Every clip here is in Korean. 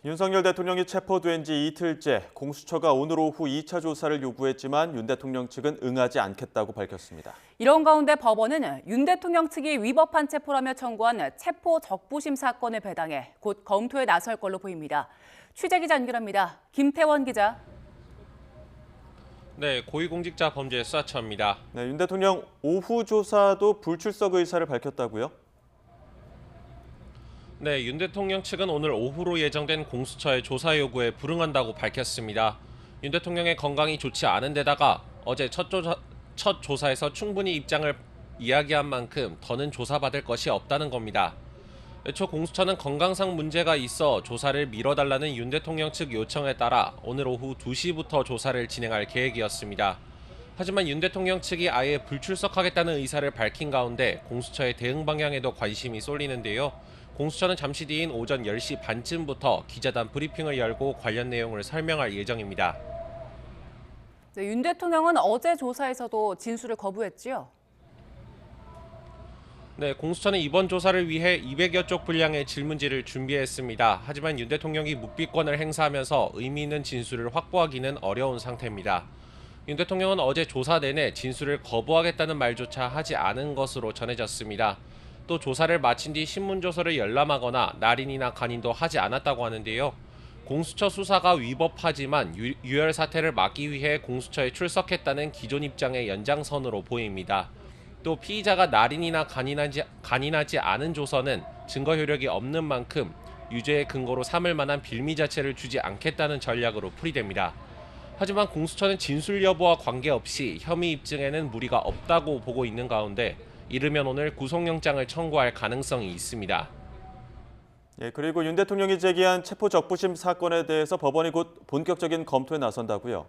윤석열 대통령이 체포된 지 이틀째, 공수처가 오늘 오후 2차 조사를 요구했지만 윤 대통령 측은 응하지 않겠다고 밝혔습니다. 이런 가운데 법원은 윤 대통령 측이 위법한 체포라며 청구한 체포 적부심 사건을 배당해 곧 검토에 나설 걸로 보입니다. 취재 기자 연결합니다. 김태원 기자. 네, 고위공직자 범죄 수사처입니다. 네, 윤 대통령 오후 조사도 불출석 의사를 밝혔다고요? 네, 윤 대통령 측은 오늘 오후로 예정된 공수처의 조사 요구에 불응한다고 밝혔습니다. 윤 대통령의 건강이 좋지 않은 데다가 어제 첫 조사에서 충분히 입장을 이야기한 만큼 더는 조사받을 것이 없다는 겁니다. 애초 공수처는 건강상 문제가 있어 조사를 미뤄달라는 윤 대통령 측 요청에 따라 오늘 오후 2시부터 조사를 진행할 계획이었습니다. 하지만 윤 대통령 측이 아예 불출석하겠다는 의사를 밝힌 가운데 공수처의 대응 방향에도 관심이 쏠리는데요. 공수처는 잠시 뒤인 오전 10시 반쯤부터 기자단 브리핑을 열고 관련 내용을 설명할 예정입니다. 윤 대통령은 어제 조사에서도 진술을 거부했지요. 네, 공수처는 이번 조사를 위해 200여 쪽 분량의 질문지를 준비했습니다. 하지만 윤 대통령이 묵비권을 행사하면서 의미 있는 진술을 확보하기는 어려운 상태입니다. 윤 대통령은 어제 조사 내내 진술을 거부하겠다는 말조차 하지 않은 것으로 전해졌습니다. 또 조사를 마친 뒤 신문조서를 열람하거나 날인이나 간인도 하지 않았다고 하는데요. 공수처 수사가 위법하지만 유혈 사태를 막기 위해 공수처에 출석했다는 기존 입장의 연장선으로 보입니다. 또 피의자가 날인이나 간인하지 않은 조서는 증거 효력이 없는 만큼 유죄의 근거로 삼을 만한 빌미 자체를 주지 않겠다는 전략으로 풀이됩니다. 하지만 공수처는 진술 여부와 관계없이 혐의 입증에는 무리가 없다고 보고 있는 가운데 이르면 오늘 구속영장을 청구할 가능성이 있습니다. 예, 그리고 윤 대통령이 제기한 체포 적부심 사건에 대해서 법원이 곧 본격적인 검토에 나선다고요?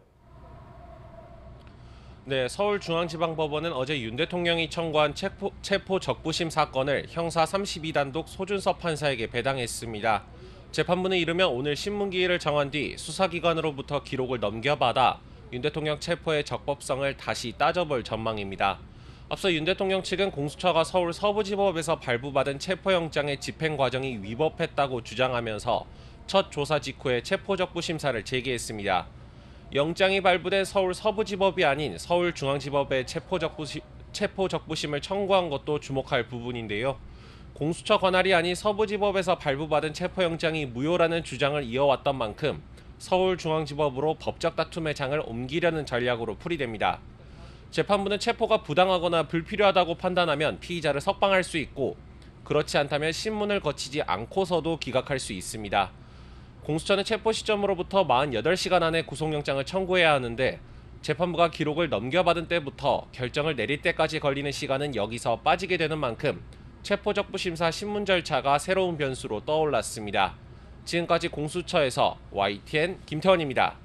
네, 서울중앙지방법원은 어제 윤 대통령이 청구한 체포 적부심 사건을 형사 32단독 소준섭 판사에게 배당했습니다. 재판부는 이르면 오늘 신문기일을 정한 뒤 수사기관으로부터 기록을 넘겨받아 윤 대통령 체포의 적법성을 다시 따져볼 전망입니다. 앞서 윤 대통령 측은 공수처가 서울 서부지법에서 발부받은 체포영장의 집행 과정이 위법했다고 주장하면서 첫 조사 직후에 체포적부심사를 제기했습니다. 영장이 발부된 서울 서부지법이 아닌 서울중앙지법에 체포적부심을 청구한 것도 주목할 부분인데요. 공수처 관할이 아닌 서부지법에서 발부받은 체포영장이 무효라는 주장을 이어왔던 만큼 서울중앙지법으로 법적 다툼의 장을 옮기려는 전략으로 풀이됩니다. 재판부는 체포가 부당하거나 불필요하다고 판단하면 피의자를 석방할 수 있고 그렇지 않다면 신문을 거치지 않고서도 기각할 수 있습니다. 공수처는 체포 시점으로부터 48시간 안에 구속영장을 청구해야 하는데 재판부가 기록을 넘겨받은 때부터 결정을 내릴 때까지 걸리는 시간은 여기서 빠지게 되는 만큼 체포적부심사 신문 절차가 새로운 변수로 떠올랐습니다. 지금까지 공수처에서 YTN 김태원입니다.